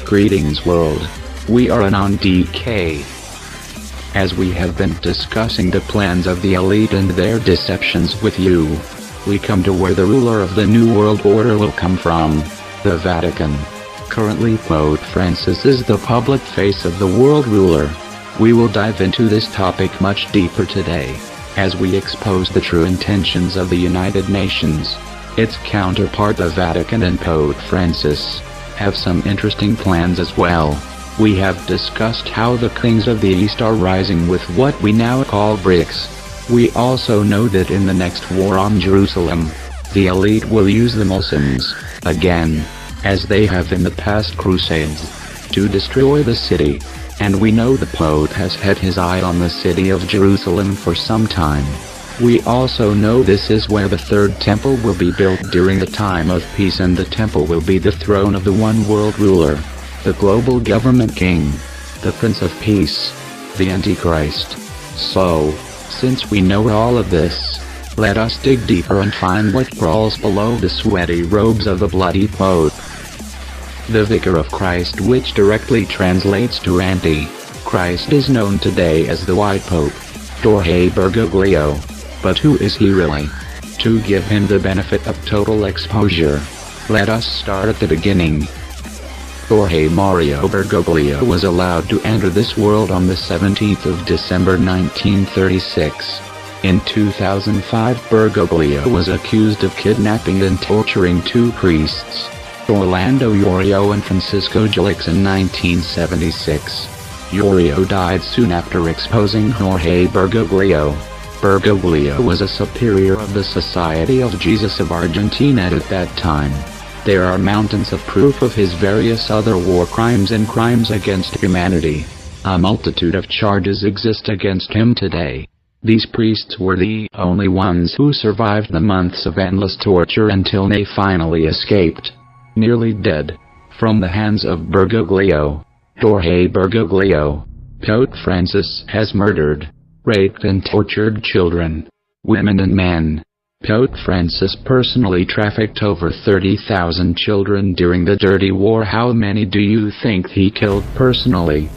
Greetings world. We are on DK. As we have been discussing the plans of the elite and their deceptions with you, we come to where the ruler of the New World Order will come from, the Vatican. Currently Pope Francis is the public face of the world ruler. We will dive into this topic much deeper today, as we expose the true intentions of the United Nations. Its counterpart the Vatican and Pope Francis have some interesting plans as well. We have discussed how the kings of the East are rising with what we now call BRICS. We also know that in the next war on Jerusalem, the elite will use the Muslims, again, as they have in the past crusades, to destroy the city. And we know the Pope has had his eye on the city of Jerusalem for some time. We also know this is where the third temple will be built during the time of peace, and the temple will be the throne of the one world ruler, the global government king, the Prince of Peace, the Antichrist. So, since we know all of this, let us dig deeper and find what crawls below the sweaty robes of the bloody Pope. The Vicar of Christ, which directly translates to Antichrist, is known today as the White Pope, Jorge Bergoglio. But who is he really? To give him the benefit of total exposure, let us start at the beginning. Jorge Mario Bergoglio was allowed to enter this world on the 17th of December 1936. In 2005, Bergoglio was accused of kidnapping and torturing two priests, Orlando Yorio and Francisco Gelix, in 1976. Yorio died soon after exposing Jorge Bergoglio. Bergoglio was a superior of the Society of Jesus of Argentina at that time. There are mountains of proof of his various other war crimes and crimes against humanity. A multitude of charges exist against him today. These priests were the only ones who survived the months of endless torture until they finally escaped, nearly dead, from the hands of Bergoglio. Jorge Bergoglio. Pope Francis has murdered, raped and tortured children, women and men. Pope Francis personally trafficked over 30,000 children during the Dirty War. How many do you think he killed personally?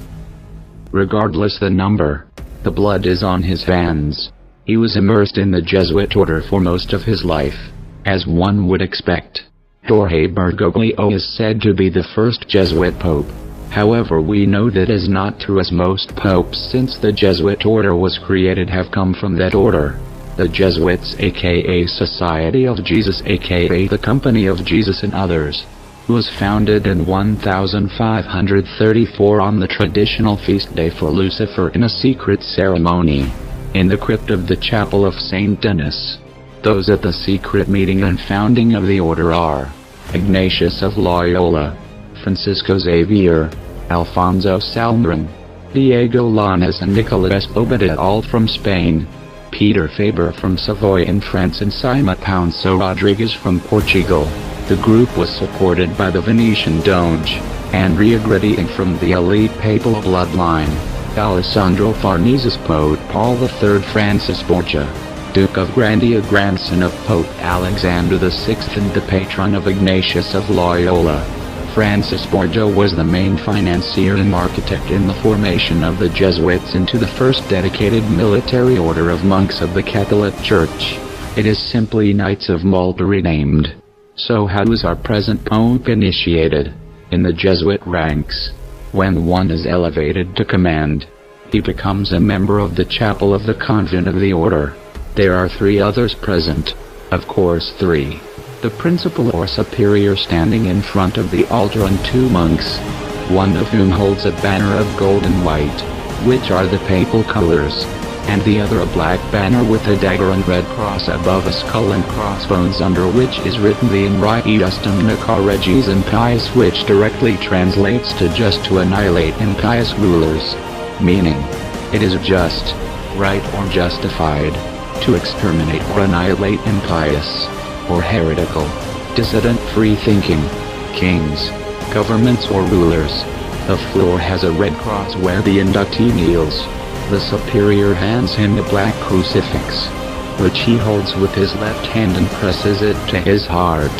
Regardless the number, the blood is on his hands. He was immersed in the Jesuit order for most of his life, as one would expect. Jorge Bergoglio is said to be the first Jesuit pope. However, we know that is not true, as most popes since the Jesuit order was created have come from that order. The Jesuits, aka Society of Jesus, aka the Company of Jesus and others, was founded in 1534 on the traditional feast day for Lucifer in a secret ceremony, in the crypt of the chapel of Saint Denis. Those at the secret meeting and founding of the order are Ignatius of Loyola, Francisco Xavier, Alfonso Salmeron, Diego Lainez and Nicolas Bobadilla, all from Spain, Peter Faber from Savoy in France, and Simon Pounso Rodriguez from Portugal. The group was supported by the Venetian Doge, Andrea Gradient from the elite papal bloodline, Alessandro Farnese's Pope Paul III, Francis Borgia, Duke of Grandia, grandson of Pope Alexander VI and the patron of Ignatius of Loyola. Francis Borgia was the main financier and architect in the formation of the Jesuits into the first dedicated military order of monks of the Catholic Church. It is simply Knights of Malta renamed. So how was our present Pope initiated? In the Jesuit ranks. When one is elevated to command, he becomes a member of the chapel of the convent of the order. There are three others present. Of course, three. The principal or superior standing in front of the altar, and two monks, one of whom holds a banner of gold and white, which are the papal colors, and the other a black banner with a dagger and red cross above a skull and crossbones, under which is written the In Re Justum Necar Regis Impious, which directly translates to just to annihilate impious rulers, meaning, it is just, right or justified, to exterminate or annihilate impious, or heretical, dissident free-thinking, kings, governments or rulers. The floor has a red cross where the inductee kneels. The superior hands him a black crucifix, which he holds with his left hand and presses it to his heart.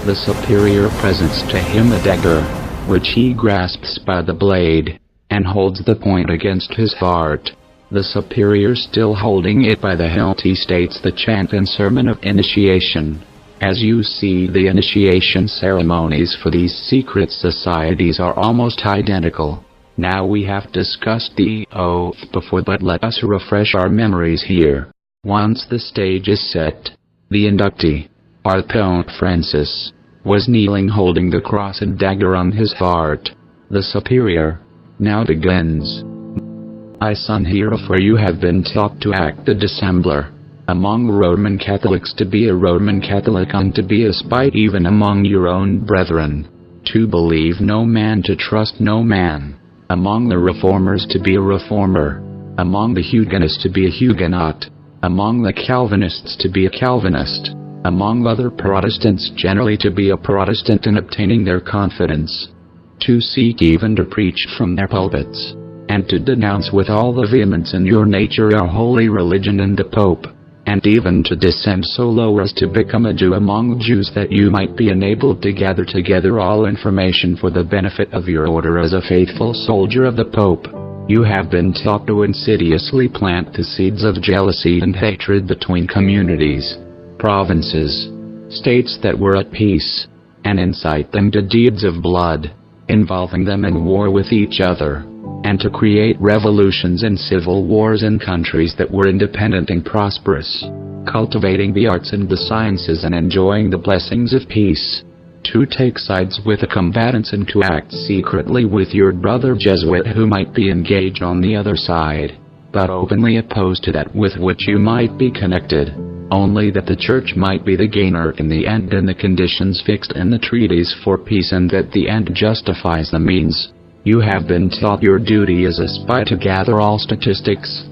The superior presents to him a dagger, which he grasps by the blade, and holds the point against his heart. The superior, still holding it by the hilt, he states the chant and sermon of initiation. As you see, the initiation ceremonies for these secret societies are almost identical. Now we have discussed the oath before, but let us refresh our memories here. Once the stage is set, the inductee, our Pope Francis, was kneeling holding the cross and dagger on his heart. The superior now begins. My son, hereafter you have been taught to act the dissembler among Roman Catholics, to be a Roman Catholic, and to be a spy even among your own brethren, to believe no man, to trust no man, among the reformers to be a reformer, among the Huguenots to be a Huguenot, among the Calvinists to be a Calvinist, among other Protestants generally to be a Protestant, in obtaining their confidence, to seek even to preach from their pulpits, and to denounce with all the vehemence in your nature our holy religion and the Pope, and even to descend so low as to become a Jew among Jews, that you might be enabled to gather together all information for the benefit of your order as a faithful soldier of the Pope. You have been taught to insidiously plant the seeds of jealousy and hatred between communities, provinces, states that were at peace, and incite them to deeds of blood, involving them in war with each other, and to create revolutions and civil wars in countries that were independent and prosperous, cultivating the arts and the sciences and enjoying the blessings of peace, to take sides with the combatants and to act secretly with your brother Jesuit who might be engaged on the other side, but openly opposed to that with which you might be connected, only that the Church might be the gainer in the end in the conditions fixed in the treaties for peace, and that the end justifies the means. You have been taught your duty as a spy to gather all statistics,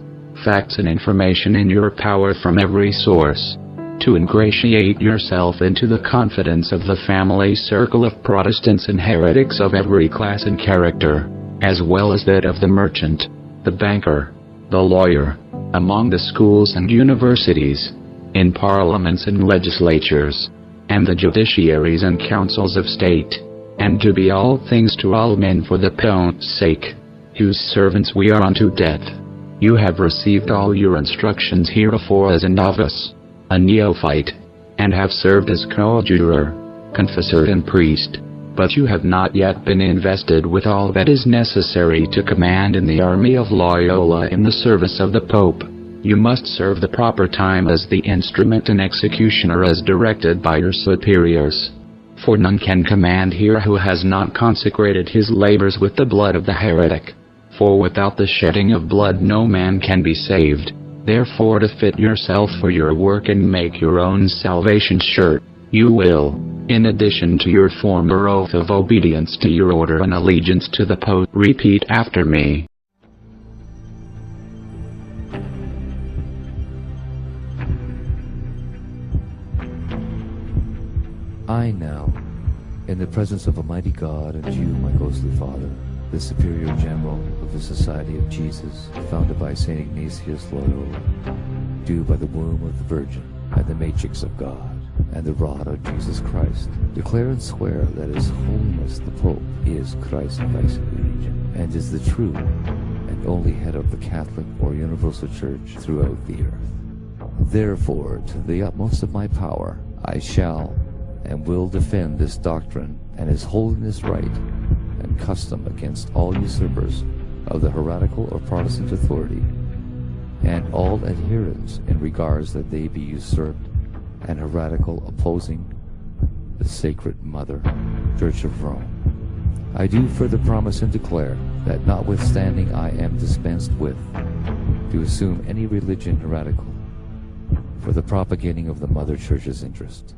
facts and information in your power from every source, to ingratiate yourself into the confidence of the family circle of Protestants and heretics of every class and character, as well as that of the merchant, the banker, the lawyer, among the schools and universities, in parliaments and legislatures, and the judiciaries and councils of state, and to be all things to all men for the Pope's sake, whose servants we are unto death. You have received all your instructions hereafore as a novice, a neophyte, and have served as coadjutor, confessor and priest, but you have not yet been invested with all that is necessary to command in the army of Loyola in the service of the Pope. You must serve the proper time as the instrument and executioner as directed by your superiors. For none can command here who has not consecrated his labors with the blood of the heretic. For without the shedding of blood no man can be saved. Therefore, to fit yourself for your work and make your own salvation sure, you will, in addition to your former oath of obedience to your order and allegiance to the Pope, repeat after me. I now, in the presence of Almighty God and you, my ghostly Father, the Superior General of the Society of Jesus, founded by St. Ignatius Loyola, do by the womb of the Virgin, and the matrix of God, and the rod of Jesus Christ, declare and swear that His Holiness the Pope is Christ Vice Regent, and is the true and only head of the Catholic or Universal Church throughout the earth. Therefore, to the utmost of my power, I shall and will defend this doctrine and His Holiness right and custom against all usurpers of the heretical or Protestant authority, and all adherents in regards that they be usurped and heretical, opposing the Sacred Mother Church of Rome. I do further promise and declare that notwithstanding I am dispensed with to assume any religion heretical for the propagating of the Mother Church's interest,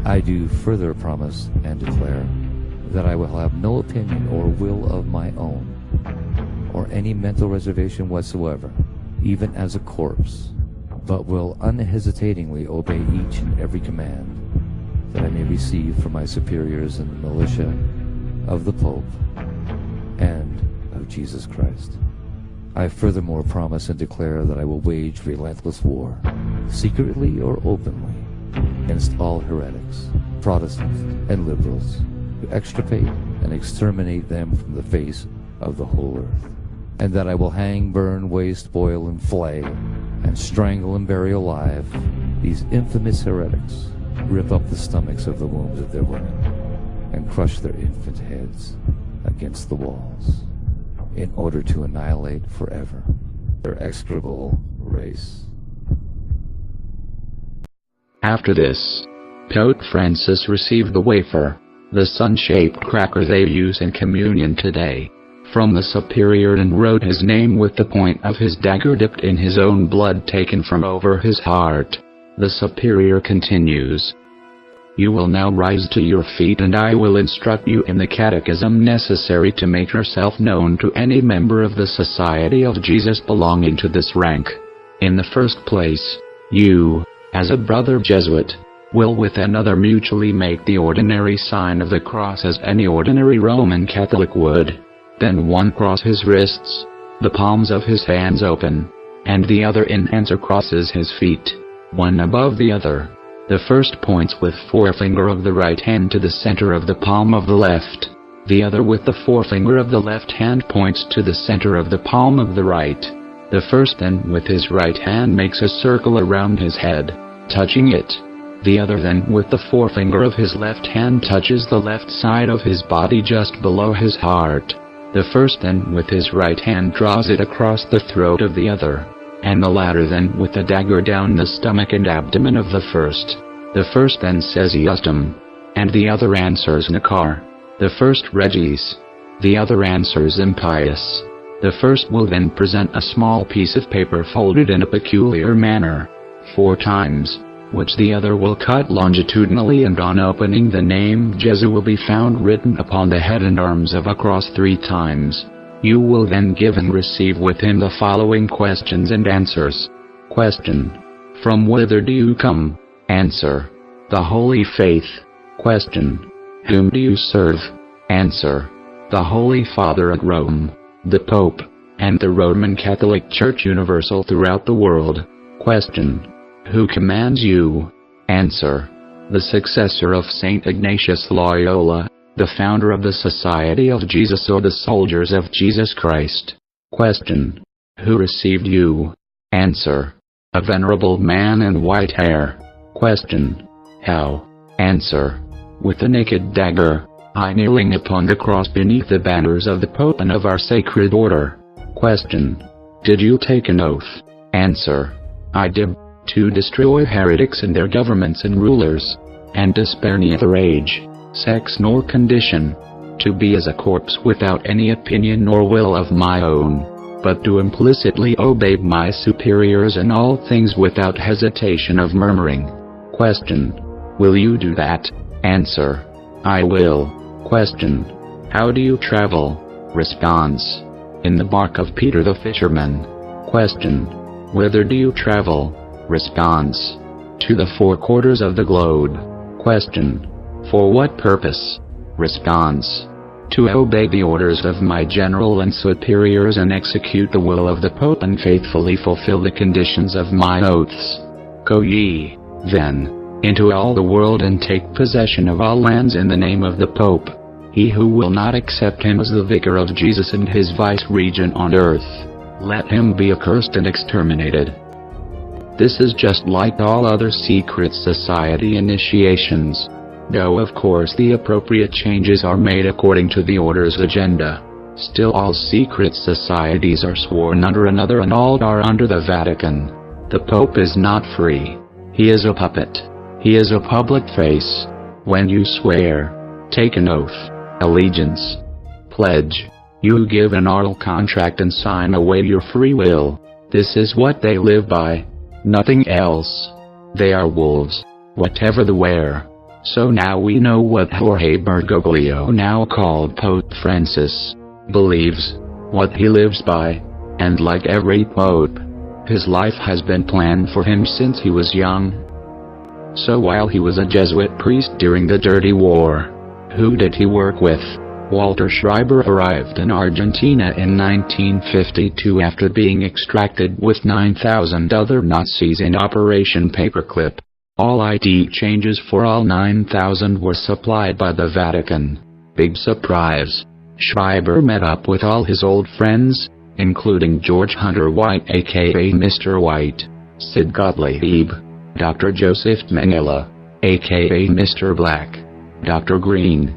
I do further promise and declare that I will have no opinion or will of my own, or any mental reservation whatsoever, even as a corpse, but will unhesitatingly obey each and every command that I may receive from my superiors in the militia of the Pope and of Jesus Christ. I furthermore promise and declare that I will wage relentless war, secretly or openly, against all heretics, Protestants, and liberals, to extirpate and exterminate them from the face of the whole earth, and that I will hang, burn, waste, boil, and flay, and strangle and bury alive these infamous heretics, rip up the stomachs of the wombs of their women, and crush their infant heads against the walls, in order to annihilate forever their execrable race. After this, Pope Francis received the wafer, the sun-shaped cracker they use in communion today, from the superior, and wrote his name with the point of his dagger dipped in his own blood taken from over his heart. The superior continues, "You will now rise to your feet, and I will instruct you in the catechism necessary to make yourself known to any member of the Society of Jesus belonging to this rank. In the first place, you, as a brother Jesuit, will with another mutually make the ordinary sign of the cross as any ordinary Roman Catholic would. Then one cross his wrists, the palms of his hands open, and the other in answer crosses his feet, one above the other. The first points with forefinger of the right hand to the center of the palm of the left. The other with the forefinger of the left hand points to the center of the palm of the right. The first then with his right hand makes a circle around his head, touching it. The other then with the forefinger of his left hand touches the left side of his body just below his heart. The first then with his right hand draws it across the throat of the other, and the latter then with the dagger down the stomach and abdomen of the first. The first then says Iustum, and the other answers Nakar. The first Regis, the other answers Impious. The first will then present a small piece of paper folded in a peculiar manner, 4 times, which the other will cut longitudinally, and on opening the name Jesu will be found written upon the head and arms of a cross 3 times. You will then give and receive with him the following questions and answers. Question: From whither do you come? Answer: The Holy Faith. Question: Whom do you serve? Answer: The Holy Father at Rome, the Pope, and the Roman Catholic Church Universal throughout the world. Question: Who commands you? Answer: The successor of Saint Ignatius Loyola, the founder of the Society of Jesus, or the Soldiers of Jesus Christ. Question: Who received you? Answer: A venerable man in white hair. Question: How? Answer: With a naked dagger, I kneeling upon the cross beneath the banners of the Pope and of our sacred order. Question: Did you take an oath? Answer: I did. To destroy heretics and their governments and rulers, and to spare neither age, sex nor condition, to be as a corpse without any opinion nor will of my own, but to implicitly obey my superiors in all things without hesitation of murmuring. Question: Will you do that? Answer: I will. Question: How do you travel? Response: In the bark of Peter the fisherman. Question: Whither do you travel? Response: To the 4 quarters of the globe. Question: For what purpose? Response: To obey the orders of my general and superiors and execute the will of the Pope and faithfully fulfill the conditions of my oaths. Go ye, then, into all the world and take possession of all lands in the name of the Pope. He who will not accept him as the vicar of Jesus and his vice-regent on earth, let him be accursed and exterminated. This is just like all other secret society initiations, though of course the appropriate changes are made according to the order's agenda. Still, all secret societies are sworn under another, and all are under the Vatican. The Pope is not free. He is a puppet. He is a public face. When you swear, take an oath, allegiance, pledge, you give an oral contract and sign away your free will. This is what they live by. Nothing else. They are wolves, whatever the wear. So now we know what Jorge Bergoglio, now called Pope Francis, believes, what he lives by, and like every pope, his life has been planned for him since he was young. So while he was a Jesuit priest during the Dirty War, who did he work with? Walter Schreiber arrived in Argentina in 1952 after being extracted with 9,000 other Nazis in Operation Paperclip. All ID changes for all 9,000 were supplied by the Vatican. Big surprise. Schreiber met up with all his old friends, including George Hunter White aka Mr. White, Sid Gottlieb, Dr. Joseph Mengele, aka Mr. Black, Dr. Green,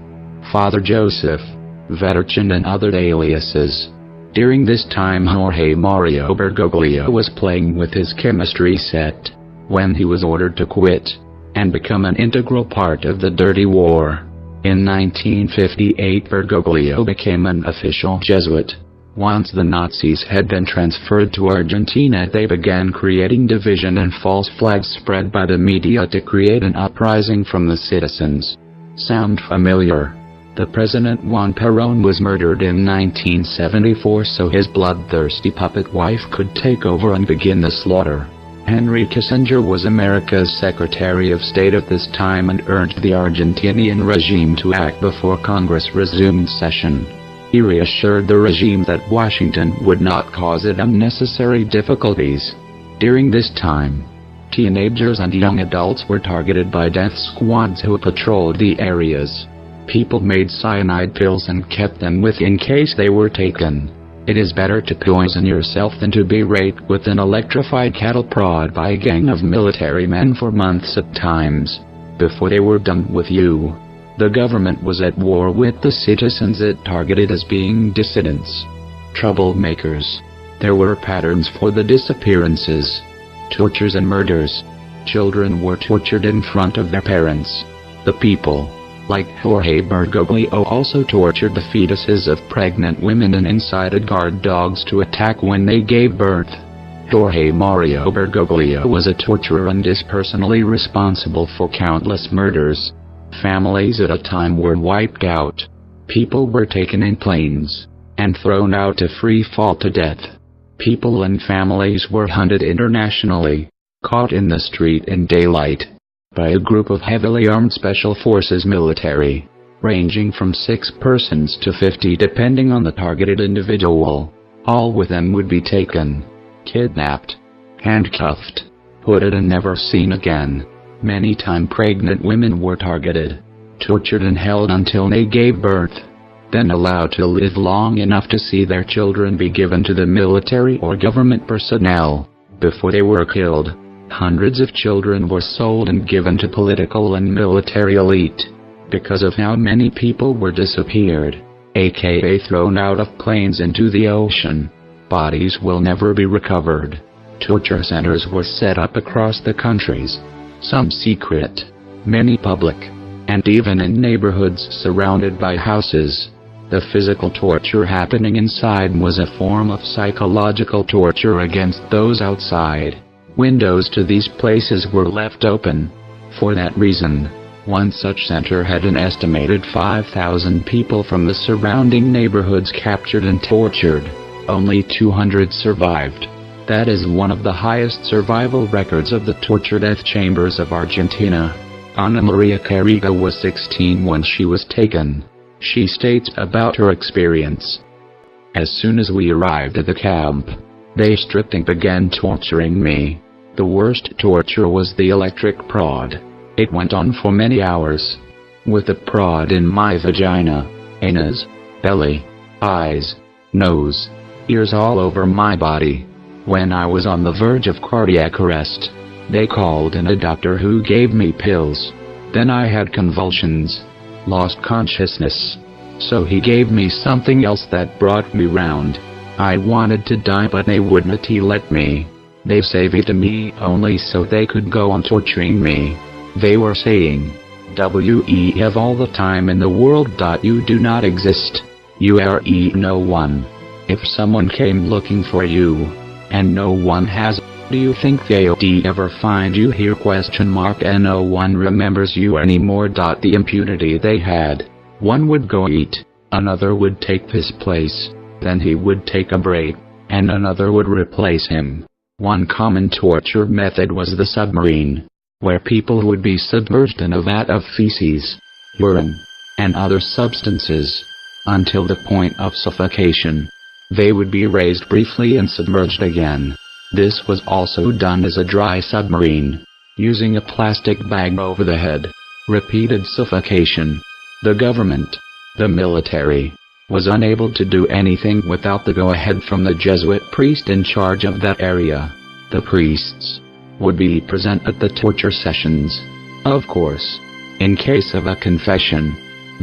Father Joseph, Vetterchen and other aliases. During this time Jorge Mario Bergoglio was playing with his chemistry set, when he was ordered to quit, and become an integral part of the dirty war. In 1958 Bergoglio became an official Jesuit. Once the Nazis had been transferred to Argentina, they began creating division and false flags spread by the media to create an uprising from the citizens. Sound familiar? The President Juan Perón was murdered in 1974 so his bloodthirsty puppet wife could take over and begin the slaughter. Henry Kissinger was America's Secretary of State at this time and urged the Argentinian regime to act before Congress resumed session. He reassured the regime that Washington would not cause it unnecessary difficulties. During this time, teenagers and young adults were targeted by death squads who patrolled the areas. People made cyanide pills and kept them with in case they were taken. It is better to poison yourself than to be raped with an electrified cattle prod by a gang of military men for months at times, before they were done with you. The government was at war with the citizens it targeted as being dissidents, troublemakers. There were patterns for the disappearances, tortures and murders. Children were tortured in front of their parents. The people, like Jorge Bergoglio, also tortured the fetuses of pregnant women and incited guard dogs to attack when they gave birth. Jorge Mario Bergoglio was a torturer and is personally responsible for countless murders. Families at a time were wiped out. People were taken in planes and thrown out to free fall to death. People and families were hunted internationally, caught in the street in daylight, by a group of heavily armed special forces military, ranging from 6 persons to 50 depending on the targeted individual. All with them would be taken, kidnapped, handcuffed, hooded and never seen again. Many times pregnant women were targeted, tortured and held until they gave birth, then allowed to live long enough to see their children be given to the military or government personnel, before they were killed. Hundreds of children were sold and given to political and military elite, because of how many people were disappeared, aka thrown out of planes into the ocean. Bodies will never be recovered. Torture centers were set up across the countries, some secret, many public, and even in neighborhoods surrounded by houses. The physical torture happening inside was a form of psychological torture against those outside. Windows to these places were left open. For that reason, one such center had an estimated 5,000 people from the surrounding neighborhoods captured and tortured. Only 200 survived. That is one of the highest survival records of the torture death chambers of Argentina. Ana Maria Carriga was 16 when she was taken. She states about her experience. As soon as we arrived at the camp, they stripped and began torturing me. The worst torture was the electric prod. It went on for many hours, with the prod in my vagina, anus, belly, eyes, nose, ears, all over my body. When I was on the verge of cardiac arrest, they called in a doctor who gave me pills. Then I had convulsions, lost consciousness. So he gave me something else that brought me round. I wanted to die but they wouldn't let me. They saved me only so they could go on torturing me. They were saying, "We have all the time in the world. You do not exist. You are no one. If someone came looking for you, and no one has, do you think they'd ever find you here? And no one remembers you anymore. The impunity they had. One would go eat, another would take his place, then he would take a break, and another would replace him. One common torture method was the submarine, where people would be submerged in a vat of feces, urine, and other substances, until the point of suffocation. They would be raised briefly and submerged again. This was also done as a dry submarine, using a plastic bag over the head. Repeated suffocation. The government, The military was unable to do anything without the go-ahead from the Jesuit priest in charge of that area. The priests would be present at the torture sessions. Of course, in case of a confession,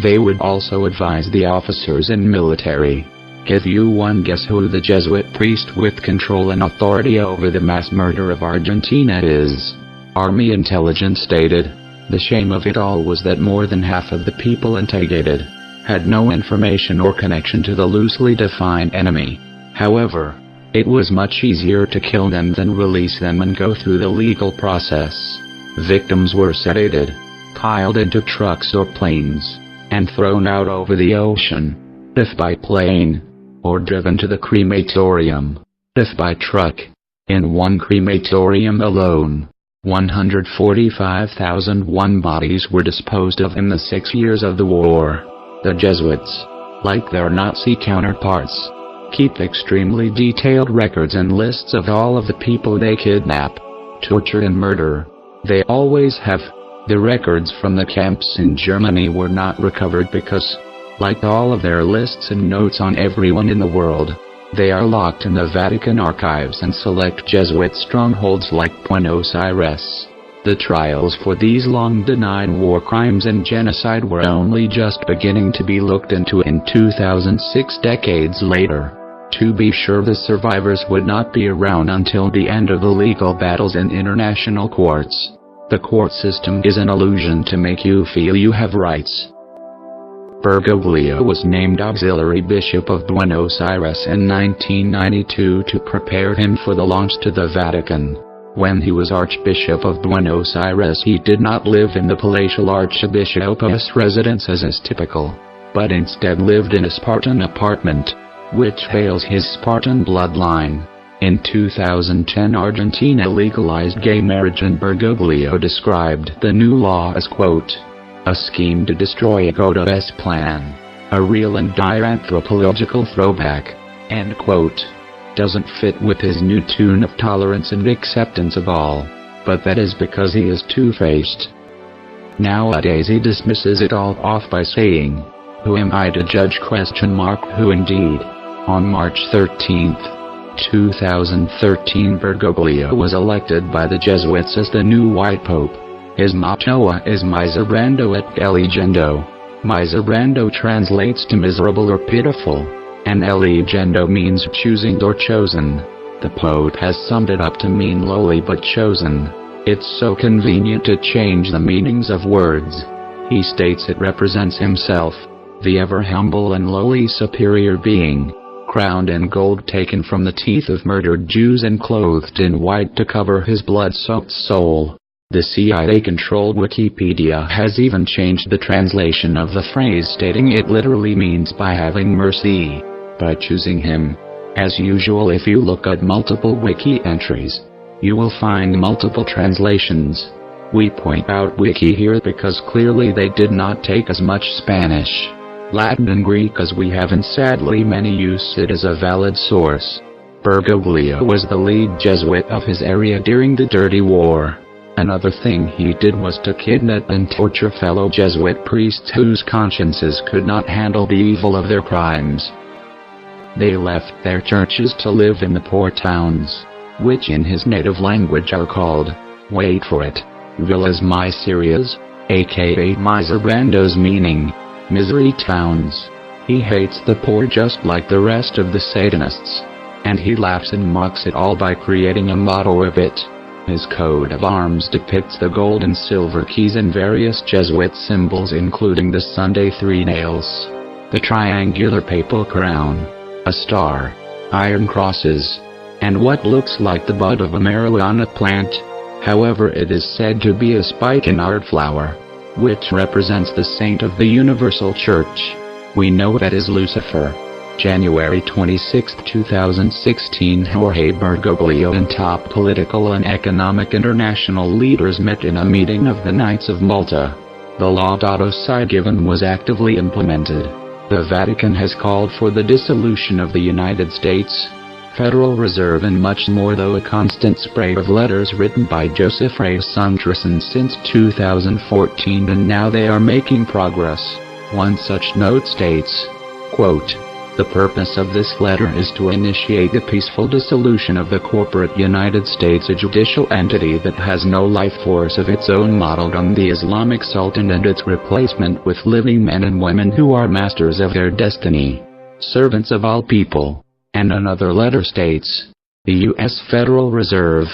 they would also advise the officers in military. Give you one guess who the Jesuit priest with control and authority over the mass murder of Argentina is? Army intelligence stated. The shame of it all was that more than half of the people interrogated had no information or connection to the loosely defined enemy. However, it was much easier to kill them than release them and go through the legal process. Victims were sedated, piled into trucks or planes, and thrown out over the ocean, if by plane, or driven to the crematorium, if by truck. In one crematorium alone, 145,001 bodies were disposed of in the 6 years of the war. The Jesuits, like their Nazi counterparts, keep extremely detailed records and lists of all of the people they kidnap, torture and murder. They always have. The records from the camps in Germany were not recovered because, like all of their lists and notes on everyone in the world, they are locked in the Vatican archives and select Jesuit strongholds like Buenos Aires. The trials for these long-denied war crimes and genocide were only just beginning to be looked into in 2006, decades later. To be sure, the survivors would not be around until the end of the legal battles in international courts. The court system is an illusion to make you feel you have rights. Bergoglio was named Auxiliary Bishop of Buenos Aires in 1992 to prepare him for the launch to the Vatican. When he was Archbishop of Buenos Aires, he did not live in the palatial archbishop's residence as is typical, but instead lived in a Spartan apartment, which hails his Spartan bloodline. In 2010, Argentina legalized gay marriage, and Bergoglio described the new law as, quote, a scheme to destroy Godot's plan, a real and dire anthropological throwback, end quote. Doesn't fit with his new tune of tolerance and acceptance of all, but that is because he is two-faced. Nowadays he dismisses it all off by saying, who am I to judge? Who indeed. On March 13, 2013, Bergoglio was elected by the Jesuits as the new white pope. His motto is Miserando et eligendo. Miserando translates to miserable or pitiful, and eligendo means choosing or chosen. The Pope has summed it up to mean lowly but chosen. It's so convenient to change the meanings of words. He states it represents himself, the ever humble and lowly superior being, crowned in gold taken from the teeth of murdered Jews and clothed in white to cover his blood-soaked soul. The CIA-controlled Wikipedia has even changed the translation of the phrase, stating it literally means by having mercy, by choosing him. As usual, if you look at multiple wiki entries, you will find multiple translations. We point out wiki here because clearly they did not take as much Spanish, Latin and Greek as we have, and sadly many use it as a valid source. Bergoglio was the lead Jesuit of his area during the Dirty War. Another thing he did was to kidnap and torture fellow Jesuit priests whose consciences could not handle the evil of their crimes. They left their churches to live in the poor towns, which in his native language are called, wait for it, villas miserias, aka miserandos, meaning misery towns. He hates the poor just like the rest of the Satanists, and he laughs and mocks it all by creating a motto of it. His coat of arms depicts the gold and silver keys and various Jesuit symbols, including the Sunday three nails, the triangular papal crown, a star, iron crosses, and what looks like the bud of a marijuana plant. However, it is said to be a spike in art flower, which represents the saint of the Universal Church. We know that is Lucifer. January 26, 2016, Jorge Bergoglio and top political and economic international leaders met in a meeting of the Knights of Malta. The Laudato Si given was actively implemented. The Vatican has called for the dissolution of the United States Federal Reserve and much more, though a constant spray of letters written by Joseph Ray Sunderson since 2014, and now they are making progress. One such note states, quote, "The purpose of this letter is to initiate the peaceful dissolution of the corporate United States, a judicial entity that has no life force of its own, modeled on the Islamic Sultan, and its replacement with living men and women who are masters of their destiny, servants of all people." And another letter states, "The U.S. Federal Reserve,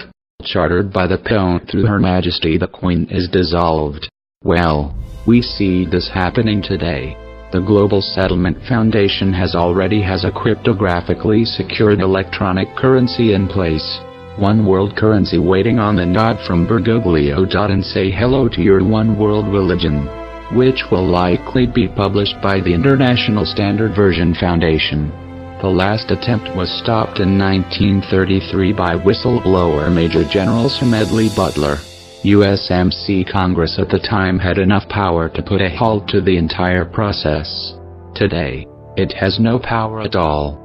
chartered by the Pope through Her Majesty the Queen, is dissolved." Well, we see this happening today. The Global Settlement Foundation already has a cryptographically secured electronic currency in place. One world currency waiting on the nod from Bergoglio. And say hello to your one world religion, which will likely be published by the International Standard Version Foundation. The last attempt was stopped in 1933 by whistleblower Major General Smedley Butler. USMC Congress at the time had enough power to put a halt to the entire process. Today, it has no power at all.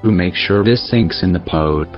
To make sure this sinks in, the Pope,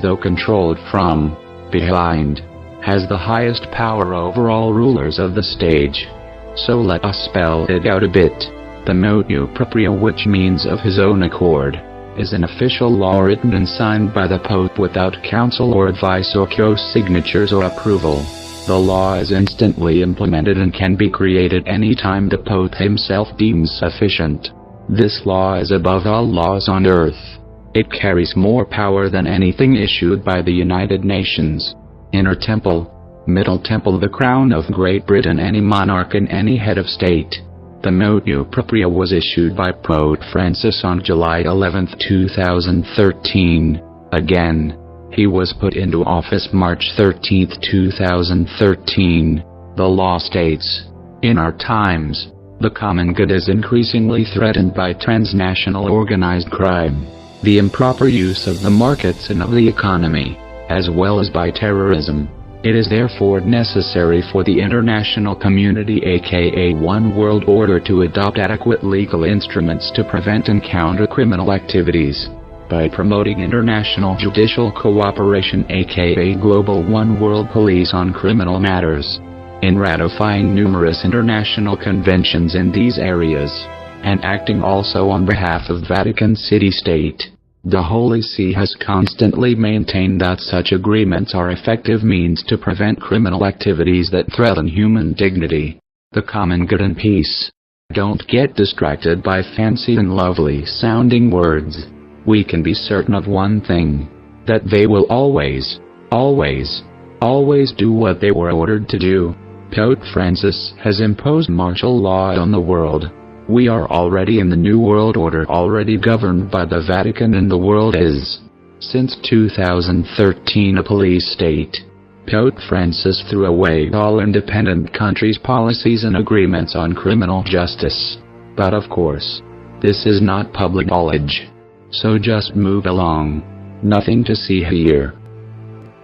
though controlled from behind, has the highest power over all rulers of the stage. So let us spell it out a bit. The motu proprio, which means of his own accord, is an official law written and signed by the Pope without council or advice or co-signatures or approval. The law is instantly implemented and can be created any time the Pope himself deems sufficient. This law is above all laws on earth. It carries more power than anything issued by the United Nations. Inner Temple, Middle Temple, the Crown of Great Britain, any monarch and any head of state. The motu proprio was issued by Pope Francis on July 11, 2013. Again, he was put into office March 13, 2013. The law states, "In our times, the common good is increasingly threatened by transnational organized crime, the improper use of the markets and of the economy, as well as by terrorism. It is therefore necessary for the international community, aka One World Order, to adopt adequate legal instruments to prevent and counter criminal activities. By promoting international judicial cooperation, aka Global One World Police on criminal matters. In ratifying numerous international conventions in these areas, and acting also on behalf of Vatican City State. The Holy See has constantly maintained that such agreements are effective means to prevent criminal activities that threaten human dignity, the common good and peace. Don't get distracted by fancy and lovely sounding words. We can be certain of one thing, that they will always, always, always do what they were ordered to do. Pope Francis has imposed martial law on the world. We are already in the New World Order, already governed by the Vatican, and the world is, since 2013, a police state. Pope Francis threw away all independent countries' policies and agreements on criminal justice. But of course, this is not public knowledge. So just move along. Nothing to see here.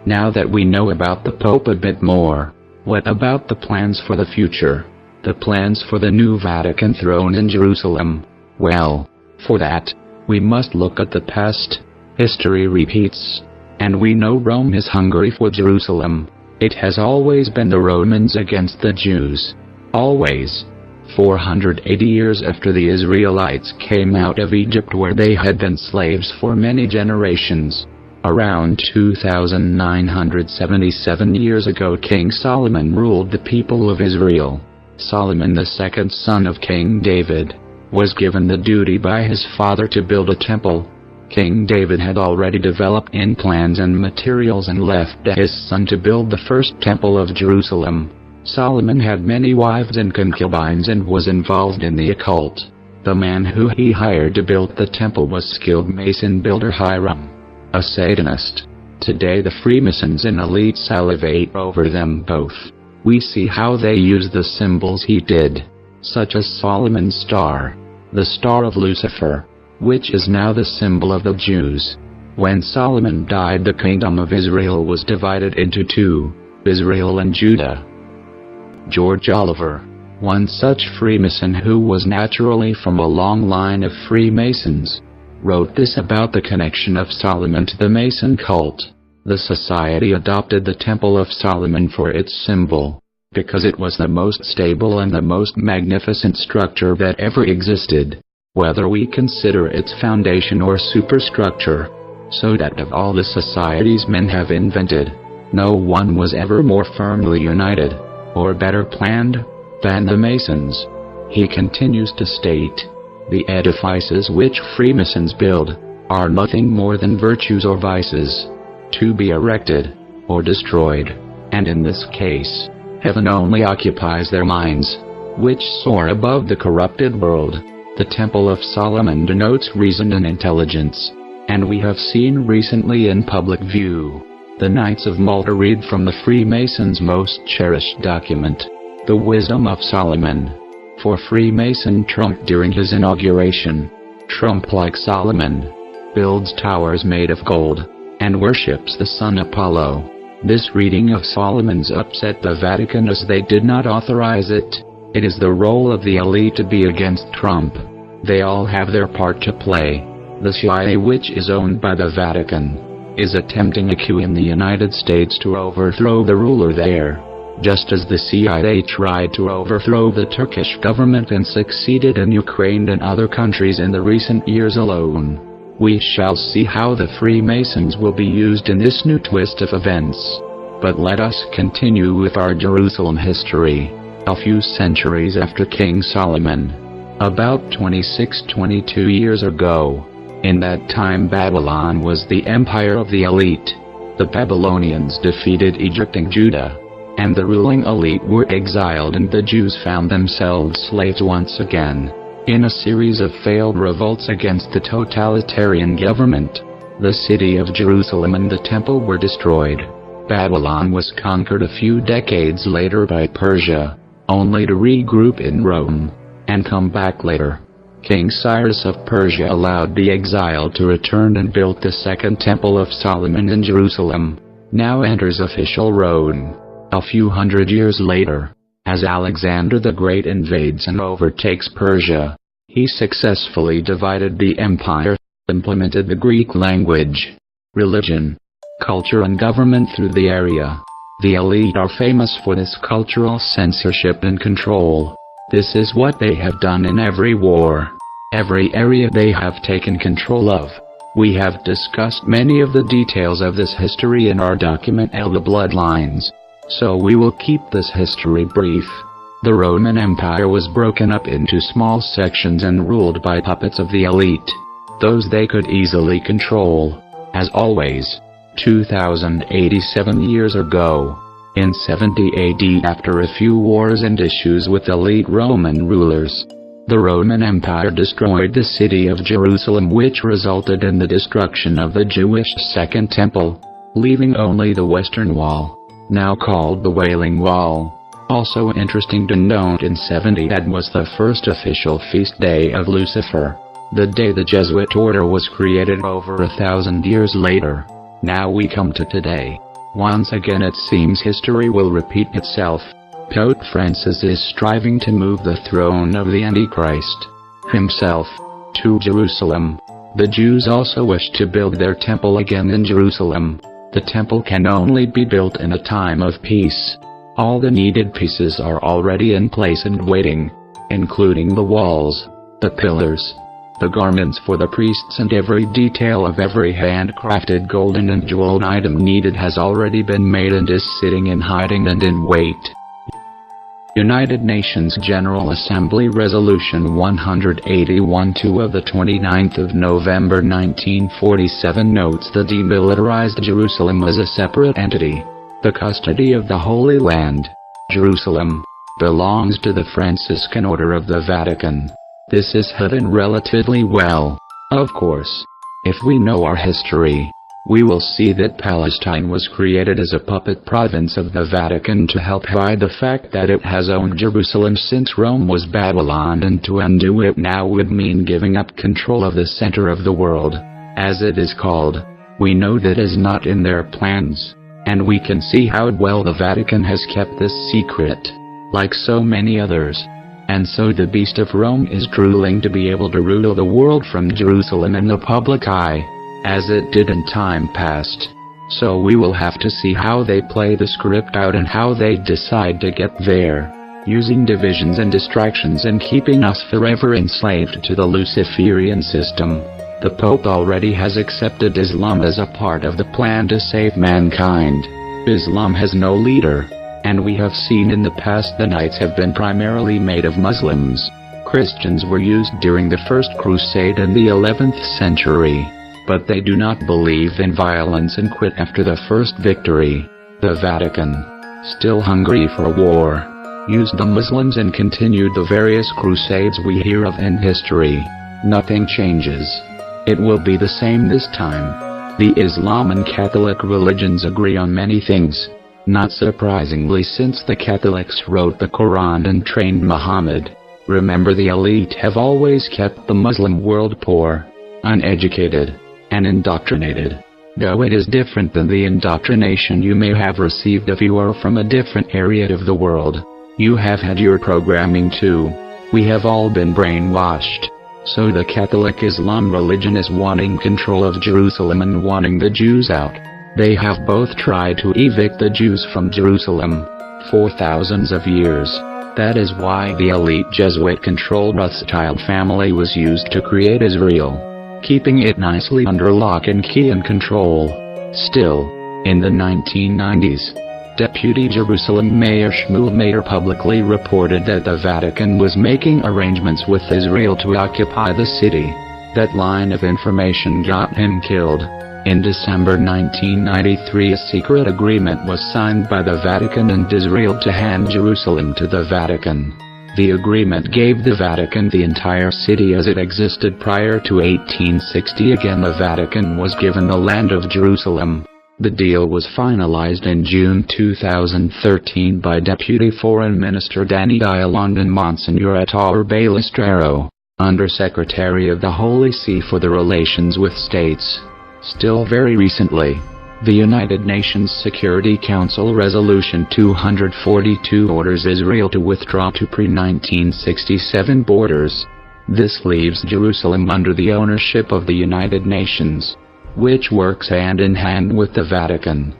Now that we know about the Pope a bit more, what about the plans for the future? The plans for the new Vatican throne in Jerusalem? Well, for that, we must look at the past. History repeats, and we know Rome is hungry for Jerusalem. It has always been the Romans against the Jews. Always. 480 years after the Israelites came out of Egypt, where they had been slaves for many generations. Around 2,977 years ago, King Solomon ruled the people of Israel. Solomon, the second son of King David, was given the duty by his father to build a temple. King David had already developed in plans and materials and left his son to build the first temple of Jerusalem. Solomon had many wives and concubines and was involved in the occult. The man who he hired to build the temple was skilled mason builder Hiram, a Satanist. Today the Freemasons and elite salivate over them both. We see how they use the symbols he did, such as Solomon's star, the star of Lucifer, which is now the symbol of the Jews. When Solomon died, the kingdom of Israel was divided into two, Israel and Judah. George Oliver, one such Freemason who was naturally from a long line of Freemasons, wrote this about the connection of Solomon to the Mason cult. The society adopted the Temple of Solomon for its symbol. because it was the most stable and the most magnificent structure that ever existed, whether we consider its foundation or superstructure. So that of all the societies men have invented, no one was ever more firmly united, or better planned, than the Masons. He continues to state, the edifices which Freemasons build are nothing more than virtues or vices, to be erected or destroyed, and in this case, heaven only occupies their minds, which soar above the corrupted world. The Temple of Solomon denotes reason and intelligence, and we have seen recently in public view, the Knights of Malta read from the Freemasons' most cherished document, the Wisdom of Solomon. For Freemason Trump during his inauguration, Trump, like Solomon, builds towers made of gold, and worships the sun Apollo. This reading of Solomon's upset the Vatican as they did not authorize it. It is the role of the elite to be against Trump. They all have their part to play. The CIA, which is owned by the Vatican, is attempting a coup in the United States to overthrow the ruler there, just as the CIA tried to overthrow the Turkish government and succeeded in Ukraine and other countries in the recent years alone. We shall see how the Freemasons will be used in this new twist of events. But let us continue with our Jerusalem history. A few centuries after King Solomon, about 22 years ago, in that time Babylon was the empire of the elite. The Babylonians defeated Egypt and Judah, and the ruling elite were exiled, and the Jews found themselves slaves once again. In a series of failed revolts against the totalitarian government, the city of Jerusalem and the temple were destroyed. Babylon was conquered a few decades later by Persia, only to regroup in Rome, and come back later. King Cyrus of Persia allowed the exile to return and built the second temple of Solomon in Jerusalem, now enters official Rome. A few hundred years later, as Alexander the Great invades and overtakes Persia, he successfully divided the empire, implemented the Greek language, religion, culture and government through the area. The elite are famous for this cultural censorship and control. This is what they have done in every war, every area they have taken control of. We have discussed many of the details of this history in our document The Bloodlines, so we will keep this history brief. The Roman Empire was broken up into small sections and ruled by puppets of the elite, those they could easily control. As always, 2087 years ago, in 70 AD, after a few wars and issues with elite Roman rulers, the Roman Empire destroyed the city of Jerusalem, which resulted in the destruction of the Jewish Second Temple, leaving only the Western Wall, now called the Wailing Wall. Also interesting to note, in 70 AD was the first official feast day of Lucifer, the day the Jesuit order was created over 1,000 years later. Now we come to today. Once again it seems history will repeat itself. Pope Francis is striving to move the throne of the Antichrist himself to Jerusalem. The Jews also wish to build their temple again in Jerusalem. The temple can only be built in a time of peace. All the needed pieces are already in place and waiting, including the walls, the pillars, the garments for the priests, and every detail of every handcrafted golden and jeweled item needed has already been made and is sitting in hiding and in wait. United Nations General Assembly Resolution 181-2 of the 29th of November 1947 notes the demilitarized Jerusalem as a separate entity. The custody of the Holy Land, Jerusalem, belongs to the Franciscan Order of the Vatican. This is hidden relatively well. Of course, if we know our history, we will see that Palestine was created as a puppet province of the Vatican to help hide the fact that it has owned Jerusalem since Rome was Babylon, and to undo it now would mean giving up control of the center of the world, as it is called. We know that is not in their plans, and we can see how well the Vatican has kept this secret, like so many others. And so the beast of Rome is drooling to be able to rule the world from Jerusalem in the public eye, as it did in time past. So we will have to see how they play the script out and how they decide to get there, using divisions and distractions and keeping us forever enslaved to the Luciferian system. The Pope already has accepted Islam as a part of the plan to save mankind. Islam has no leader, and we have seen in the past the knights have been primarily made of Muslims. Christians were used during the First Crusade in the 11th century, but they do not believe in violence and quit after the first victory. The Vatican, still hungry for war, used the Muslims and continued the various crusades we hear of in history. Nothing changes. It will be the same this time. The Islam and Catholic religions agree on many things, not surprisingly since the Catholics wrote the Quran and trained Muhammad. Remember, the elite have always kept the Muslim world poor, uneducated, and indoctrinated. Though it is different than the indoctrination you may have received if you are from a different area of the world. You have had your programming too. We have all been brainwashed. So the Catholic Islam religion is wanting control of Jerusalem and wanting the Jews out. They have both tried to evict the Jews from Jerusalem for thousands of years. That is why the elite Jesuit-controlled Rothschild family was used to create Israel, keeping it nicely under lock and key and control. Still, in the 1990s, Deputy Jerusalem Mayor Shmuel Mayer publicly reported that the Vatican was making arrangements with Israel to occupy the city. That line of information got him killed. In December 1993, a secret agreement was signed by the Vatican and Israel to hand Jerusalem to the Vatican. The agreement gave the Vatican the entire city as it existed prior to 1860. Again, the Vatican was given the land of Jerusalem. The deal was finalized in June 2013 by Deputy Foreign Minister Danny Dialond and Monsignor Ettore Balestrero, Under-Secretary of the Holy See for the Relations with States. Still very recently, the United Nations Security Council Resolution 242 orders Israel to withdraw to pre-1967 borders. This leaves Jerusalem under the ownership of the United Nations, which works hand in hand with the Vatican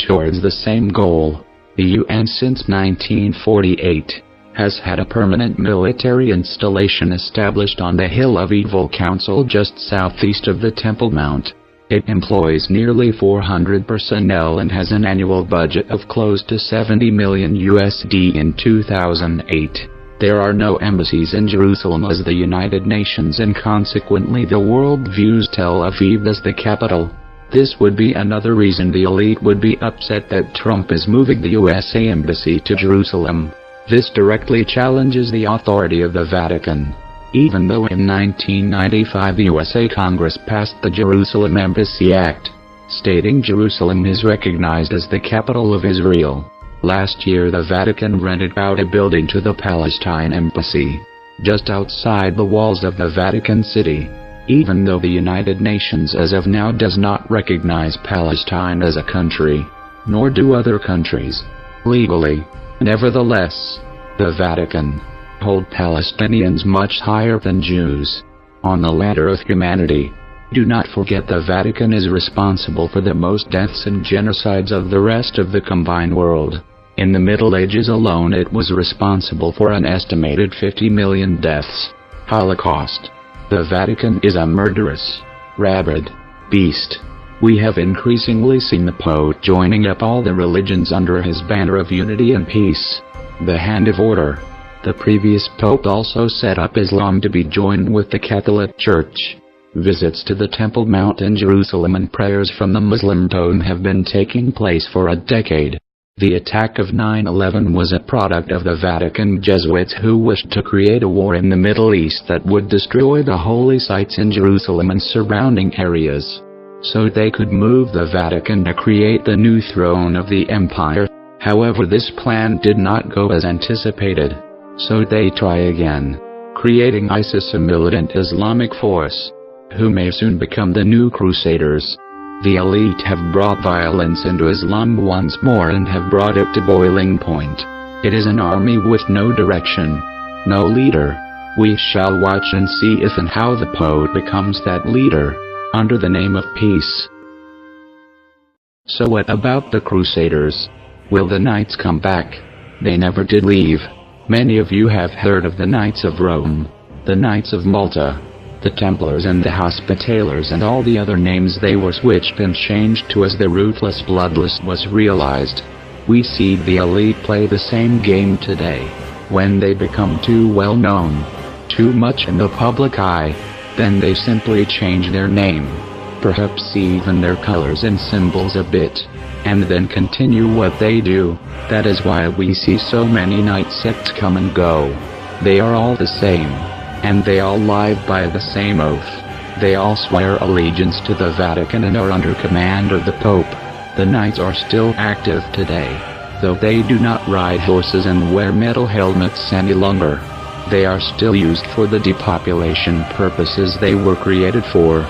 towards the same goal. The UN since 1948 has had a permanent military installation established on the Hill of Evil Council just southeast of the Temple Mount. It employs nearly 400 personnel and has an annual budget of close to $70 million in 2008. There are no embassies in Jerusalem as the United Nations, and consequently the world views Tel Aviv as the capital. This would be another reason the elite would be upset that Trump is moving the USA Embassy to Jerusalem. This directly challenges the authority of the Vatican. Even though in 1995 the USA Congress passed the Jerusalem Embassy Act, stating Jerusalem is recognized as the capital of Israel. Last year the Vatican rented out a building to the Palestine Embassy, just outside the walls of the Vatican City. Even though the United Nations as of now does not recognize Palestine as a country, nor do other countries, legally, nevertheless, the Vatican hold Palestinians much higher than Jews on the ladder of humanity. Do not forget the Vatican is responsible for the most deaths and genocides of the rest of the combined world. In the Middle Ages alone it was responsible for an estimated 50 million deaths. Holocaust. The Vatican is a murderous, rabid beast. We have increasingly seen the Pope joining up all the religions under his banner of unity and peace, the Hand of Order. The previous Pope also set up Islam to be joined with the Catholic Church. Visits to the Temple Mount in Jerusalem and prayers from the Muslim Totem have been taking place for a decade. The attack of 9/11 was a product of the Vatican Jesuits who wished to create a war in the Middle East that would destroy the holy sites in Jerusalem and surrounding areas, so they could move the Vatican to create the new throne of the empire. However, this plan did not go as anticipated, so they try again, creating ISIS, a militant Islamic force, who may soon become the new Crusaders. The elite have brought violence into Islam once more and have brought it to boiling point. It is an army with no direction, no leader. We shall watch and see if and how the Pope becomes that leader, under the name of peace. So what about the Crusaders? Will the Knights come back? They never did leave. Many of you have heard of the Knights of Rome, the Knights of Malta, the Templars and the Hospitallers and all the other names they were switched and changed to as the ruthless bloodlust was realized. We see the elite play the same game today. When they become too well known, too much in the public eye, then they simply change their name, perhaps even their colors and symbols a bit, and then continue what they do. That is why we see so many knight sects come and go. They are all the same, and they all live by the same oath. They all swear allegiance to the Vatican and are under command of the Pope. The knights are still active today, though they do not ride horses and wear metal helmets any longer. They are still used for the depopulation purposes they were created for,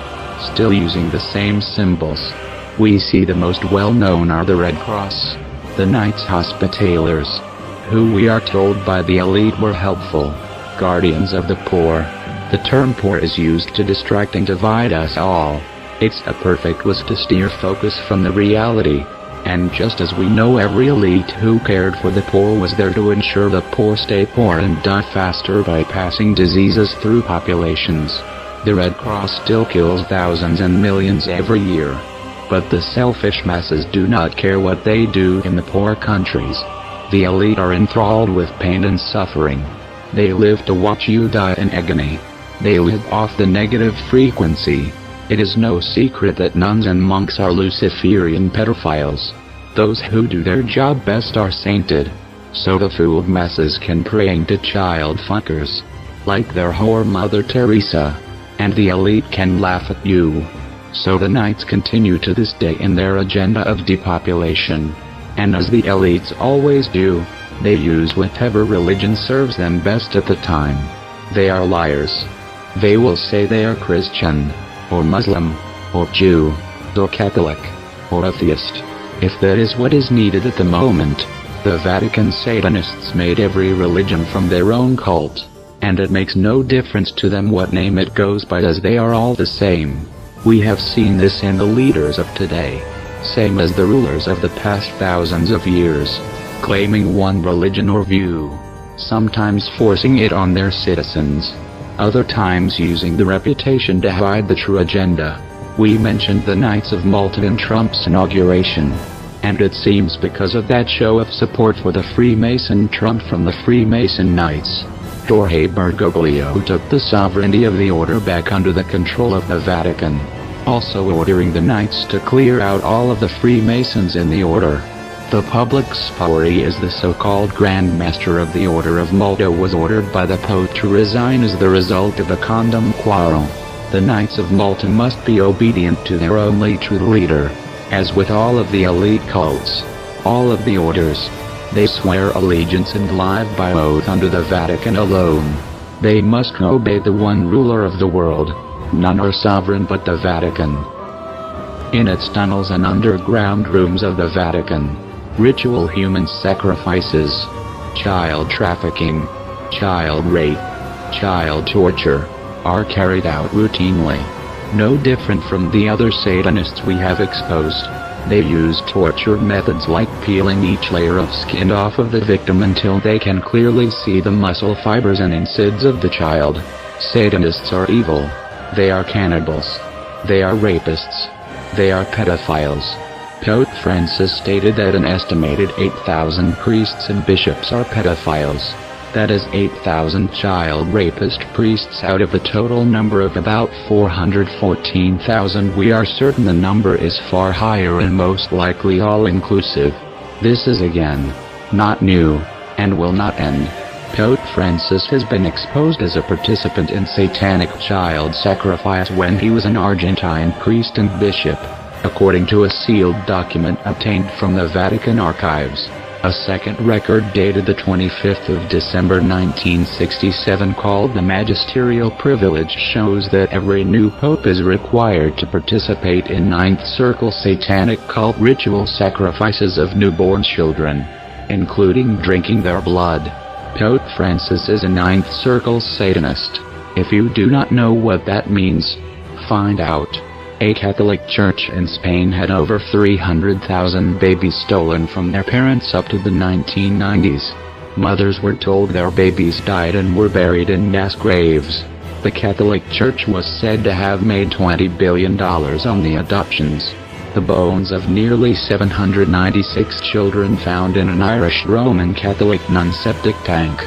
still using the same symbols. We see the most well-known are the Red Cross, the Knights Hospitallers, who we are told by the elite were helpful, guardians of the poor. The term poor is used to distract and divide us all. Its purpose was to steer focus from the reality. And just as we know every elite who cared for the poor was there to ensure the poor stay poor and die faster by passing diseases through populations, the Red Cross still kills thousands and millions every year. But the selfish masses do not care what they do in the poor countries. The elite are enthralled with pain and suffering. They live to watch you die in agony. They live off the negative frequency. It is no secret that nuns and monks are Luciferian pedophiles. Those who do their job best are sainted. So the fooled masses can praying to child fuckers, like their whore Mother Teresa, and the elite can laugh at you. So the knights continue to this day in their agenda of depopulation. And as the elites always do, they use whatever religion serves them best at the time. They are liars. They will say they are Christian, or Muslim, or Jew, or Catholic, or atheist. If that is what is needed at the moment, the Vatican Satanists made every religion from their own cult, and it makes no difference to them what name it goes by as they are all the same. We have seen this in the leaders of today, same as the rulers of the past thousands of years, claiming one religion or view, sometimes forcing it on their citizens, other times using the reputation to hide the true agenda. We mentioned the Knights of Malta in Trump's inauguration, and it seems because of that show of support for the Freemason Trump from the Freemason Knights, Jorge Bergoglio took the sovereignty of the order back under the control of the Vatican, also ordering the Knights to clear out all of the Freemasons in the order. The public story is the so-called Grand Master of the Order of Malta was ordered by the Pope to resign as the result of a condom quarrel. The Knights of Malta must be obedient to their only true leader. As with all of the elite cults, all of the orders, they swear allegiance and live by oath under the Vatican alone. They must obey the one ruler of the world. None are sovereign but the Vatican. In its tunnels and underground rooms of the Vatican, ritual human sacrifices, child trafficking, child rape, child torture, are carried out routinely. No different from the other Satanists we have exposed. They use torture methods like peeling each layer of skin off of the victim until they can clearly see the muscle fibers and insides of the child. Satanists are evil. They are cannibals. They are rapists. They are pedophiles. Pope Francis stated that an estimated 8,000 priests and bishops are pedophiles. That is 8,000 child rapist priests out of a total number of about 414,000. We are certain the number is far higher and most likely all-inclusive. This is again not new, and will not end. Pope Francis has been exposed as a participant in satanic child sacrifice when he was an Argentine priest and bishop, according to a sealed document obtained from the Vatican archives. A second record dated the 25th of December 1967 called the Magisterial Privilege shows that every new pope is required to participate in Ninth Circle satanic cult ritual sacrifices of newborn children, including drinking their blood. Pope Francis is a Ninth Circle Satanist. If you do not know what that means, find out. A Catholic church in Spain had over 300,000 babies stolen from their parents up to the 1990s. Mothers were told their babies died and were buried in mass graves. The Catholic Church was said to have made $20 billion on the adoptions. The bones of nearly 796 children found in an Irish Roman Catholic non-septic tank.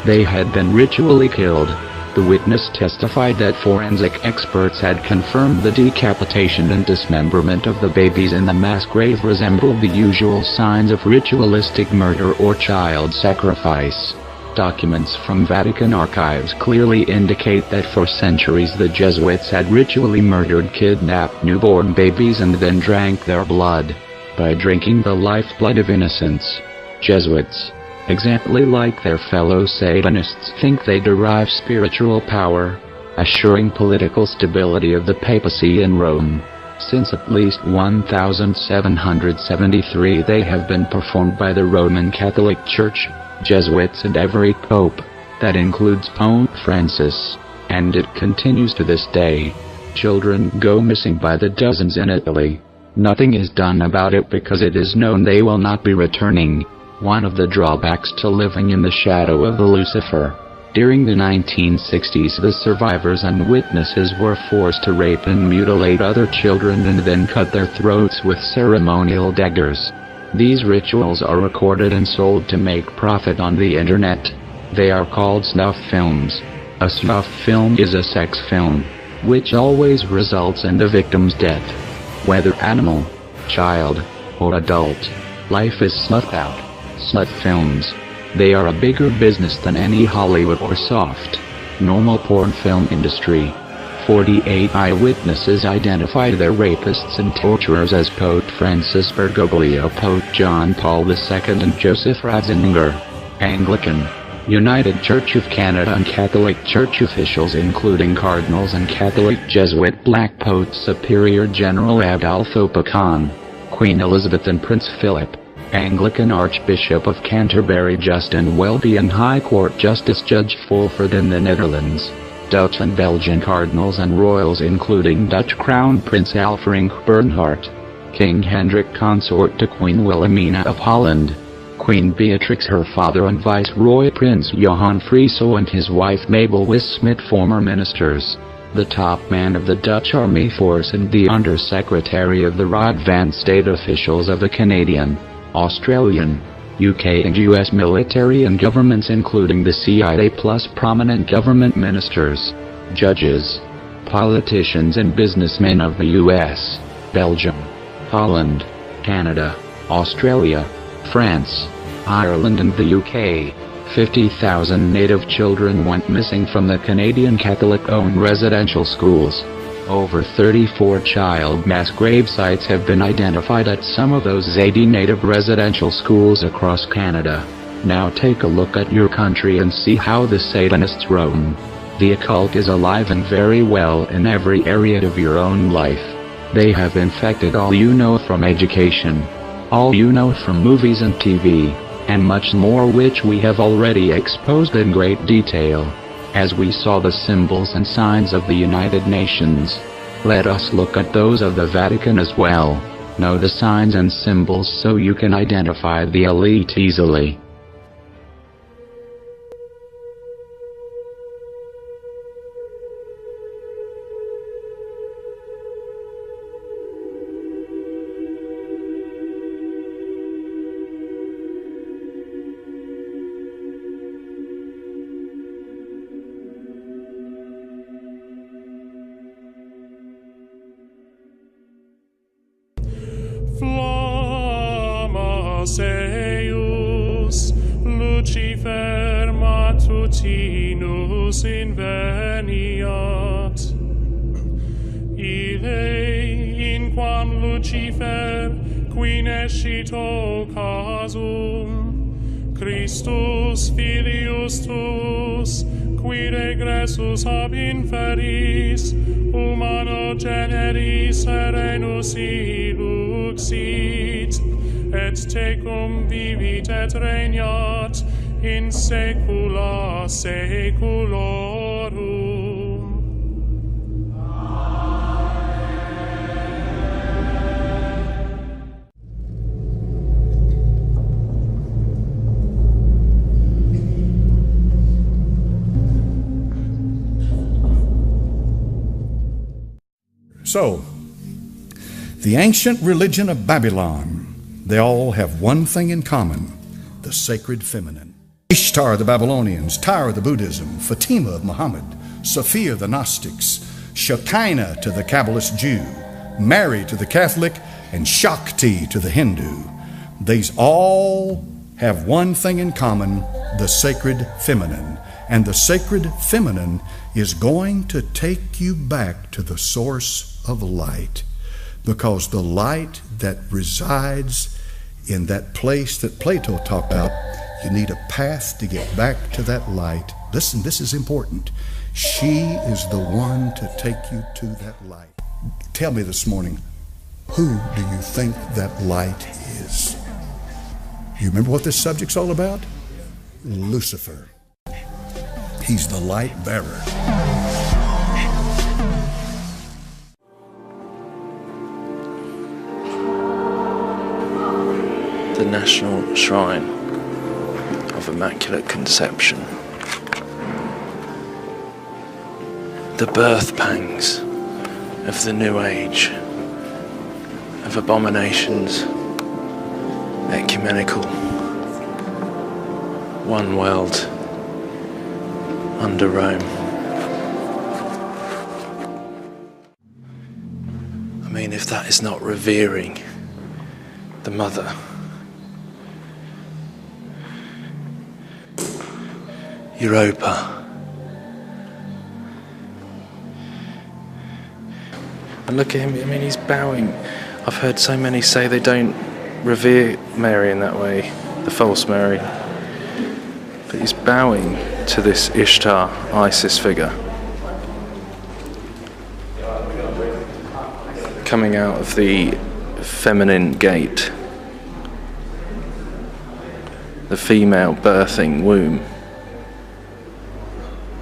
They had been ritually killed. The witness testified that forensic experts had confirmed the decapitation and dismemberment of the babies in the mass grave resembled the usual signs of ritualistic murder or child sacrifice. Documents from Vatican archives clearly indicate that for centuries the Jesuits had ritually murdered kidnapped newborn babies and then drank their blood. By drinking the lifeblood of innocents, Jesuits, exactly like their fellow Satanists, think they derive spiritual power, assuring political stability of the papacy in Rome. Since at least 1773 they have been performed by the Roman Catholic Church, Jesuits and every pope. That includes Pope Francis. And it continues to this day. Children go missing by the dozens in Italy. Nothing is done about it because it is known they will not be returning. One of the drawbacks to living in the shadow of Lucifer. During the 1960s the survivors and witnesses were forced to rape and mutilate other children and then cut their throats with ceremonial daggers. These rituals are recorded and sold to make profit on the internet. They are called snuff films. A snuff film is a sex film, which always results in the victim's death. Whether animal, child, or adult, life is snuffed out. Snuff films. They are a bigger business than any Hollywood or soft, normal porn film industry. 48 eyewitnesses identified their rapists and torturers as Pope Francis Bergoglio, Pope John Paul II and Joseph Ratzinger. Anglican, United Church of Canada and Catholic Church officials including cardinals and Catholic Jesuit Black Pope Superior General Adolfo Pacon, Queen Elizabeth and Prince Philip. Anglican Archbishop of Canterbury Justin Welby and High Court Justice Judge Fulford in the Netherlands. Dutch and Belgian cardinals and royals including Dutch Crown Prince Alfred Bernhard, King Hendrik consort to Queen Wilhelmina of Holland, Queen Beatrix her father and Viceroy Prince Johan Friso and his wife Mabel Wis-Smith former ministers, the top man of the Dutch Army Force and the Under-Secretary of the Rod-Van state officials of the Canadian, Australian, UK and US military and governments including the CIA plus prominent government ministers, judges, politicians and businessmen of the US, Belgium, Holland, Canada, Australia, France, Ireland and the UK. 50,000 native children went missing from the Canadian Catholic-owned residential schools. Over 34 child mass grave sites have been identified at some of those 80 native residential schools across Canada. Now take a look at your country and see how the Satanists roam. The occult is alive and very well in every area of your own life. They have infected all you know from education, all you know from movies and TV, and much more which we have already exposed in great detail. As we saw the symbols and signs of the United Nations, let us look at those of the Vatican as well. Know the signs and symbols so you can identify the elite easily. Flammas eius, Lucifer matutinus inveniat. Ille, in quam Lucifer, qui nescit occasum, Christus filius tuus, qui regressus ab inferis, humano generis serenus iluxit, et tecum vivit et regnat in saecula saeculorum. Amen. So, the ancient religion of Babylon, they all have one thing in common: the sacred feminine. Ishtar the Babylonians, Tyre the Buddhism, Fatima of Muhammad, Sophia the Gnostics, Shekinah to the Kabbalist Jew, Mary to the Catholic, and Shakti to the Hindu. These all have one thing in common: the sacred feminine. And the sacred feminine is going to take you back to the source of light, because the light that resides in that place that Plato talked about, you need a path to get back to that light. Listen, this is important. She is the one to take you to that light. Tell me this morning, who do you think that light is? You remember what this subject's all about? Lucifer. He's the light bearer. The National Shrine of Immaculate Conception. The birth pangs of the New Age, of abominations, ecumenical, one world under Rome. I mean, if that is not revering the Mother, Europa. And look at him, I mean, he's bowing. I've heard so many say they don't revere Mary in that way, the false Mary. But he's bowing to this Ishtar, Isis figure, coming out of the feminine gate, the female birthing womb.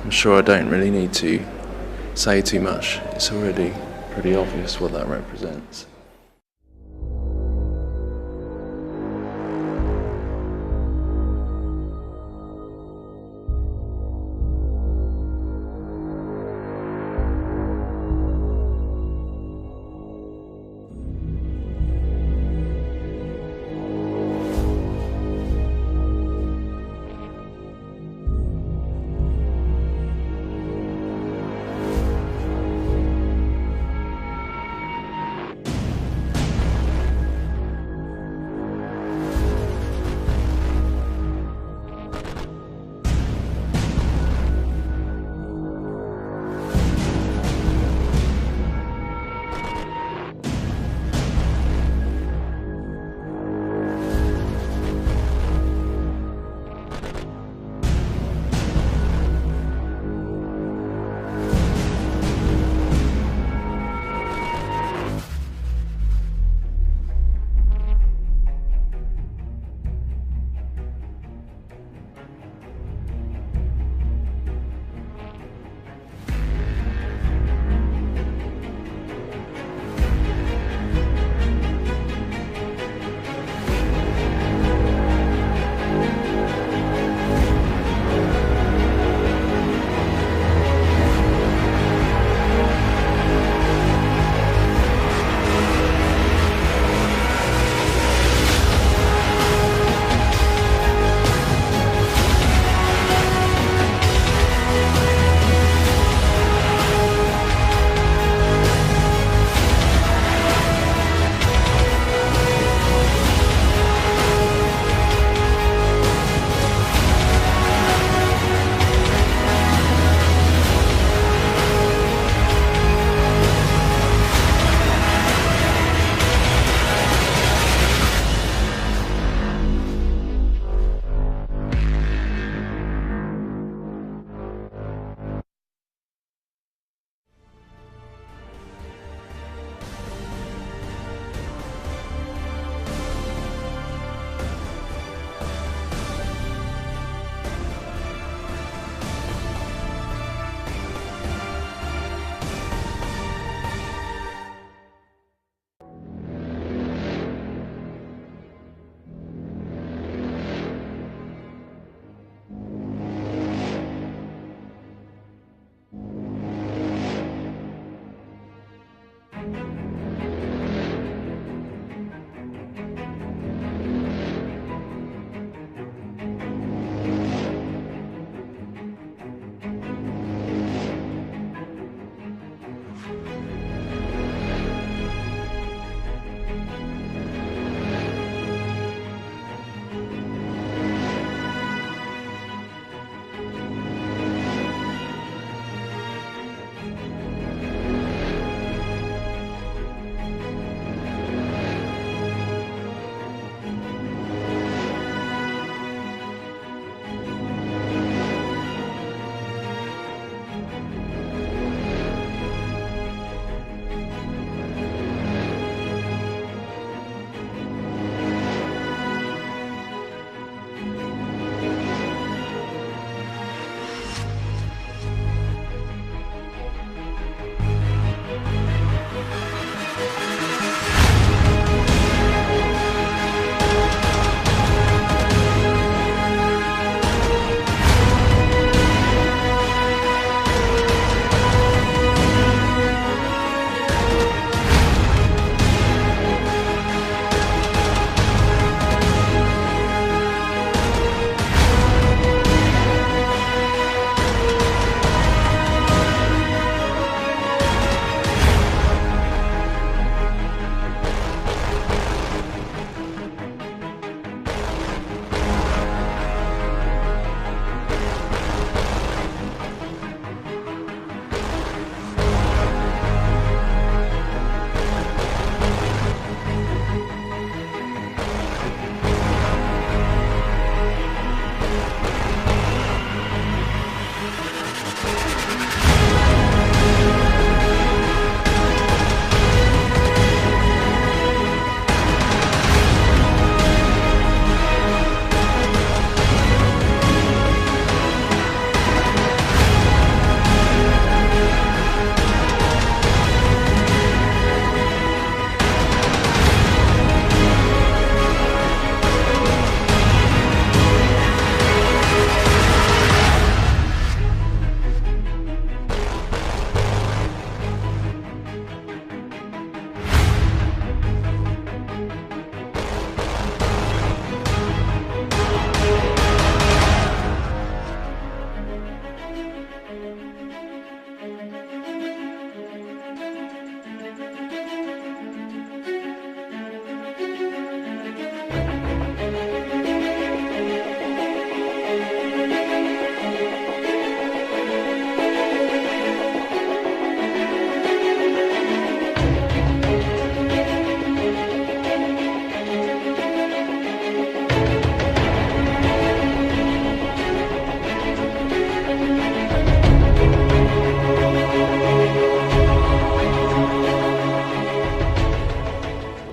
I'm sure I don't really need to say too much. It's already pretty obvious what that represents.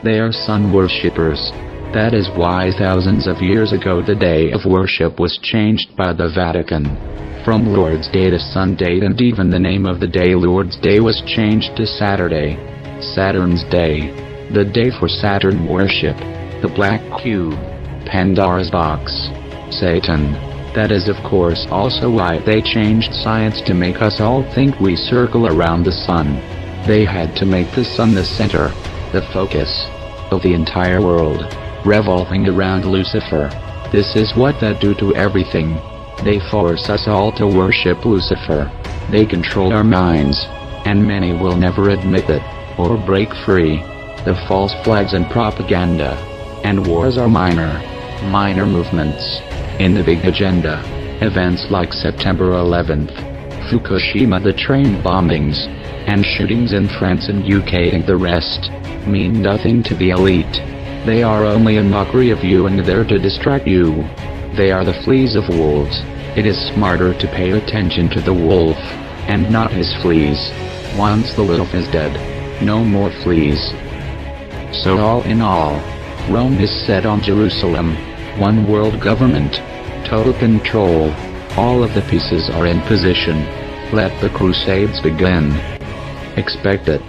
They are sun worshippers. That is why thousands of years ago the day of worship was changed by the Vatican. From Lord's Day to Sunday, and even the name of the day Lord's Day was changed to Saturday. Saturn's Day. The day for Saturn worship. The black cube. Pandora's box. Satan. That is of course also why they changed science to make us all think we circle around the sun. They had to make the sun the center, the focus of the entire world, revolving around Lucifer. This is what they do to everything. They force us all to worship Lucifer. They control our minds, and many will never admit it, or break free. The false flags and propaganda and wars are minor movements in the big agenda. Events like September 11th, Fukushima, the train bombings, and shootings in France and UK and the rest mean nothing to the elite. They are only a mockery of you and there to distract you. They are the fleas of wolves. It is smarter to pay attention to the wolf, and not his fleas. Once the wolf is dead, no more fleas. So all in all, Rome is set on Jerusalem. One world government. Total control. All of the pieces are in position. Let the crusades begin. Expect it.